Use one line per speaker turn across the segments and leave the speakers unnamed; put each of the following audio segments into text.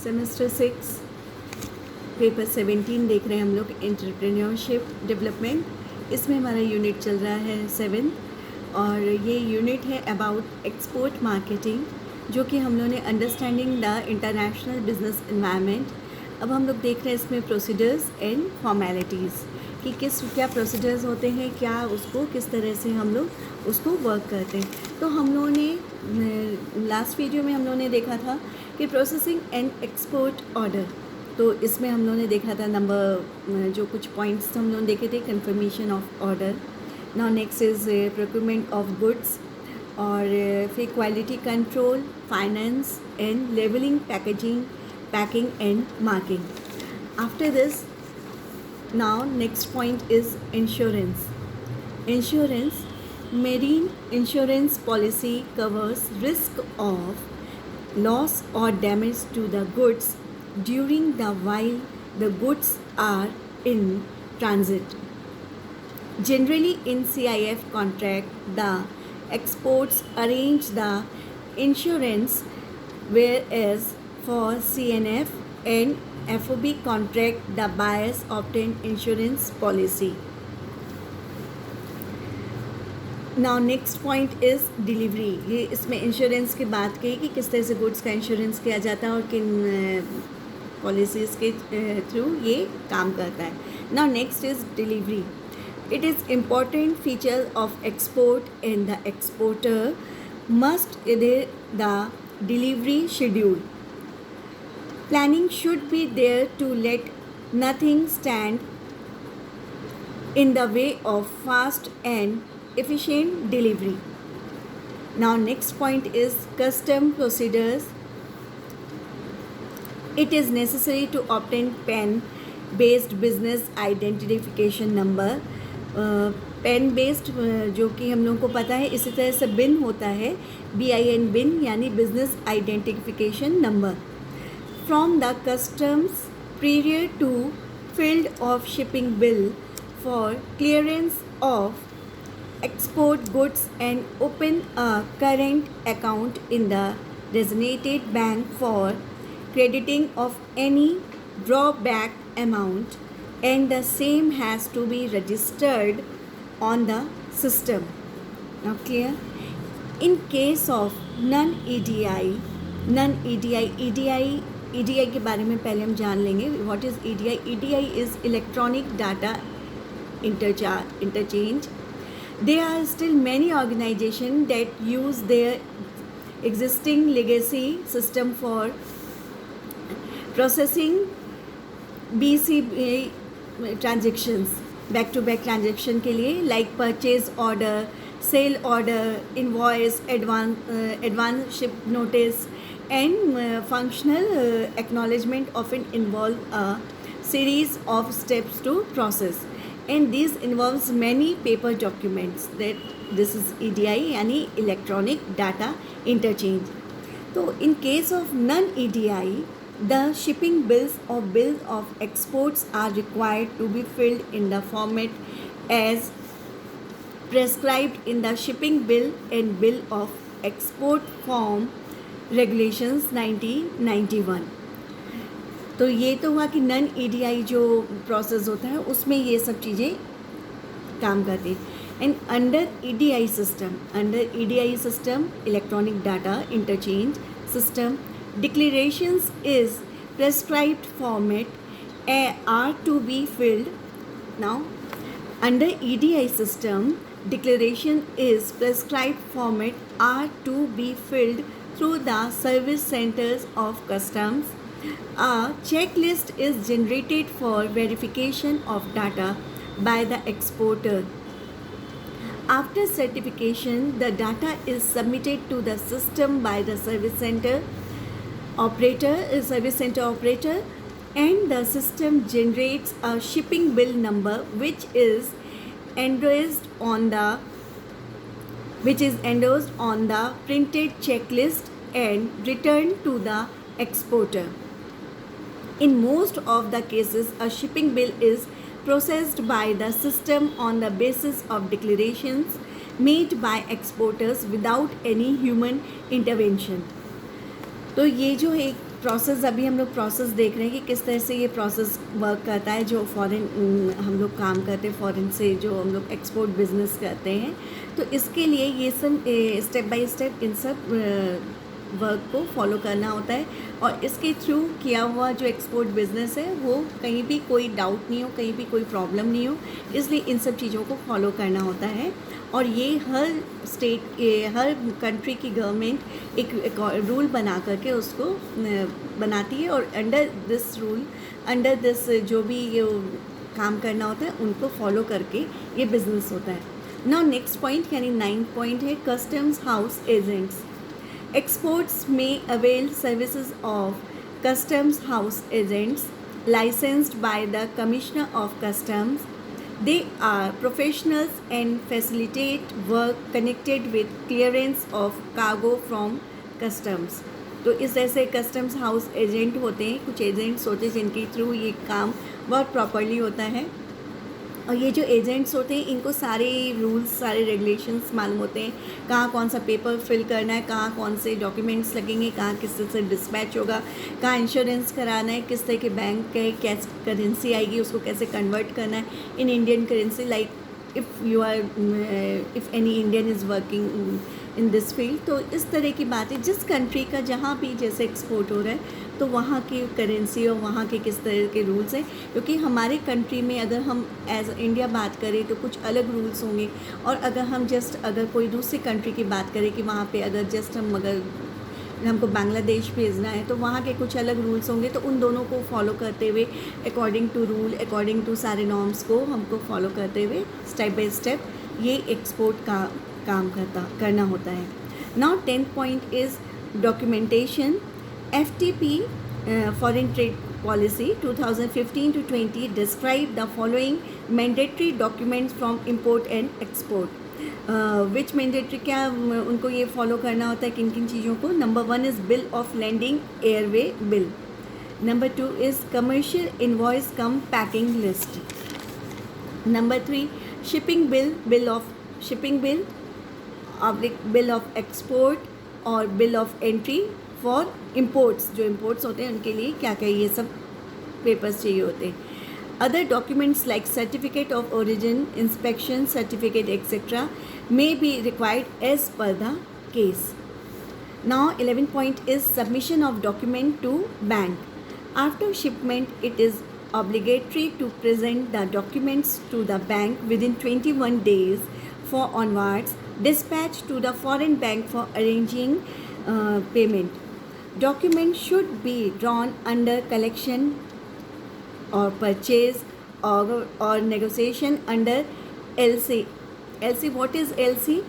Semester 6 paper 17 देख रहे हैं हम लोग, एंटरप्रेन्योरशिप डेवलपमेंट। इसमें हमारा यूनिट चल रहा है 7 और ये यूनिट है अबाउट एक्सपोर्ट मार्केटिंग, जो कि हम लोगों ने understanding the international business environment. अब हम लोग देख रहे हैं इसमें प्रोसीजर्स एंड फॉर्मेलिटीज़ कि क्या प्रोसीजर्स होते हैं, क्या उसको किस तरह से हम लोग उसको वर्क करते हैं। तो हम लोगों ने लास्ट वीडियो में हम लोगों ने देखा था कि प्रोसेसिंग एंड एक्सपोर्ट ऑर्डर, तो इसमें हम लोगों ने देखा था नंबर जो कुछ पॉइंट्स हम लोगों ने देखे थे, confirmation of order. Now next is procurement of goods और फिर quality control, finance and labelling, packing and marking. After this now next point is insurance. Marine insurance policy covers risk of loss or damage to the goods during the while the goods are in transit. Generally in CIF contract the exports arrange the insurance, whereas for CNF and FOB contract the buyers obtain insurance policy. Now next point is delivery. ये इसमें insurance की बात की कि किस तरह से goods का इंश्योरेंस किया जाता है और किन पॉलिसीज़ के थ्रू ये काम करता है. Now next is delivery. It is important feature of export and the exporter must adhere the delivery schedule. Planning should be there to let nothing stand in the way of fast and efficient delivery. Now next point is custom procedures. It is necessary to obtain PAN based business identification number. PAN based जो कि हम लोगों को पता है, इसी तरह से बिन होता है, BIN बिन यानी business identification number, from the customs prior to field of shipping bill for clearance of export goods and open a current account in the designated bank for crediting of any drawback amount, and the same has to be registered on the system. Now clear? In case of EDI के बारे में पहले हम जान लेंगे. What is EDI? EDI is electronic data interchange. There are still many organizations that use their existing legacy system for processing BCB transactions, back-to-back transaction के लिए, like purchase order, sale order, invoice, advance ship notice, and functional acknowledgement often involve a series of steps to process, and this involves many paper documents. That this is EDI यानी electronic data interchange. So in case of non-EDI, the shipping bills or bills of exports are required to be filled in the format as prescribed in the shipping bill and bill of export form regulations 1991. तो ये तो हुआ कि none EDI जो process होता है उसमें ये सब चीज़ें काम करती हैं. And under EDI system electronic data interchange system, declarations is prescribed format are to be filled. Now under EDI system, declaration is prescribed format are to be filled through the service centers of customs. A checklist is generated for verification of data by the exporter. After certification, the data is submitted to the system by the service center operator, and the system generates a shipping bill number which is endorsed on the printed checklist and returned to the exporter. In most of the cases, a shipping bill is processed by the system on the basis of declarations made by exporters without any human intervention. तो ये जो एक process अभी हम लोग process देख रहे हैं कि किस तरह से ये प्रोसेस वर्क करता है जो फॉरेन हम लोग काम करते हैं, फॉरेन से जो हम लोग एक्सपोर्ट बिजनेस करते हैं। तो इसके लिए ये सब स्टेप बाय स्टेप इन सब वर्क को फॉलो करना होता है, और इसके थ्रू किया हुआ जो एक्सपोर्ट बिज़नेस है वो कहीं भी कोई डाउट नहीं हो, कहीं भी कोई प्रॉब्लम नहीं हो, इसलिए इन सब चीज़ों को फॉलो करना होता है। और ये हर स्टेट हर कंट्री की गवर्नमेंट एक रूल बना करके उसको बनाती है, और under this rule, under this जो भी ये काम करना होता है उनको फॉलो करके ये बिज़नेस होता है। नाउ नेक्स्ट पॉइंट यानी 9th पॉइंट है customs house agents. Exports may avail services of customs house agents licensed by the Commissioner of Customs. They are professionals and facilitate work connected with clearance of cargo from customs. तो इस तरह से customs house agent होते हैं, कुछ agents होते हैं जिनके थ्रू ये काम बहुत प्रॉपरली होता है। और ये जो एजेंट्स होते हैं इनको सारे रूल्स, सारे रेगुलेशंस मालूम होते हैं, कहाँ कौन सा पेपर फिल करना है, कहाँ कौन से डॉक्यूमेंट्स लगेंगे, कहाँ किस से डिस्पैच होगा, कहाँ इंश्योरेंस कराना है, किस तरह के बैंक है, कैसे करेंसी आएगी, उसको कैसे कन्वर्ट करना है in Indian currency. Like if any Indian is working in this field, तो इस तरह की बातें जिस कंट्री का जहाँ भी जैसे एक्सपोर्ट हो रहा है तो वहाँ की करेंसी और वहाँ के किस तरह के रूल्स हैं, क्योंकि हमारे कंट्री में अगर हम एज इंडिया बात करें तो कुछ अलग रूल्स होंगे, और अगर हम जस्ट अगर कोई दूसरी कंट्री की बात करें कि वहाँ पे अगर जस्ट अगर हमको बांग्लादेश भेजना है तो वहाँ के कुछ अलग रूल्स होंगे, तो उन दोनों को फॉलो करते हुए according to rule, according to सारे नॉर्म्स को हमको फॉलो करते हुए स्टेप बाय स्टेप ये एक्सपोर्ट का काम करना होता है। Now 10th point is documentation. FTP Foreign Trade Policy 2015 to 20 describe the following mandatory documents from import and export. Which mandatory क्या उनको ये फॉलो करना होता है किन किन चीज़ों को। Number 1 is bill of landing airway bill. Number 2 is commercial invoice cum packing list. Number 3 shipping bill, bill of shipping bill, bill of export और bill of entry for imports. जो इम्पोर्ट्स होते हैं उनके लिए क्या क्या ये सब पेपर्स चाहिए होते हैं। Other documents like certificate of origin, inspection certificate etcetera may be required as per the case. Now 11th point is submission of document to bank. After shipment it is obligatory to present the documents to the bank within 21 days for onwards dispatch to the foreign bank for arranging payment. Documents should be drawn under collection or purchase or negotiation under LC. LC, what is LC?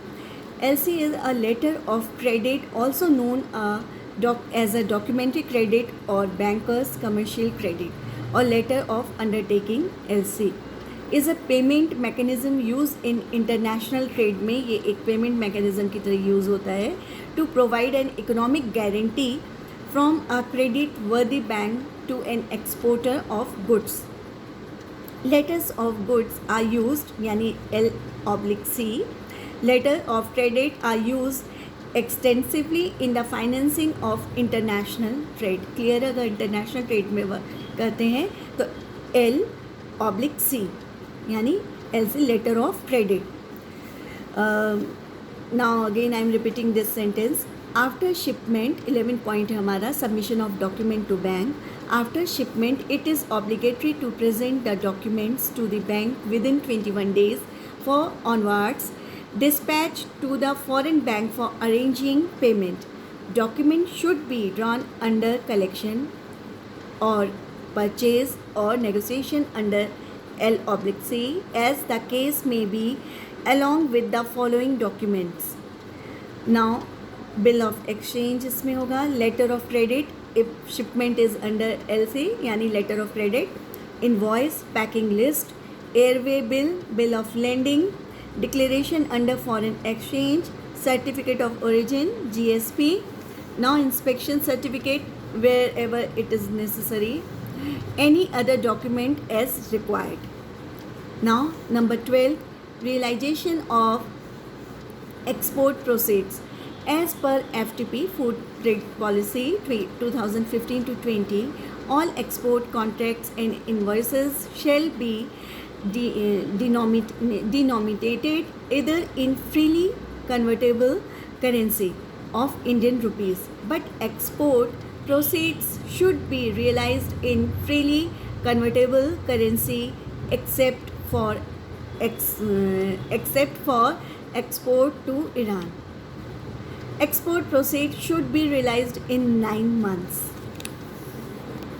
LC is a letter of credit, also known as a documentary credit or banker's commercial credit or letter of undertaking. LC is a payment mechanism used in international trade में ये एक payment mechanism की तरह use होता है to provide an economic guarantee from a credit worthy bank to an exporter of goods. Letters of goods are used यानी L/C. Letter of credit are used extensively in the financing of international trade. Clear? अगर international trade में करते हैं तो L/C यानी LC, letter of credit. Now again I am repeating this sentence. After shipment, 11th point है हमारा submission of document to bank. After shipment, it is obligatory to present the documents to the bank within 21 days for onwards dispatch to the foreign bank for arranging payment. Documents should be drawn under collection or purchase or negotiation under L/C as the case may be, along with the following documents. Now bill of exchange इसमें होगा, letter of credit if shipment is under LC यानी letter of credit, invoice, packing list, airway bill, bill of landing, declaration under foreign exchange, certificate of origin GSP. Now inspection certificate wherever it is necessary, any other document as required. Now number 12, realization of export proceeds. As per FTP Food Trade Policy 2015 to 20, all export contracts and invoices shall be denominated either in freely convertible currency of Indian rupees, but export proceeds should be realized in freely convertible currency except for export to Iran. Export proceeds should be realized in 9 months.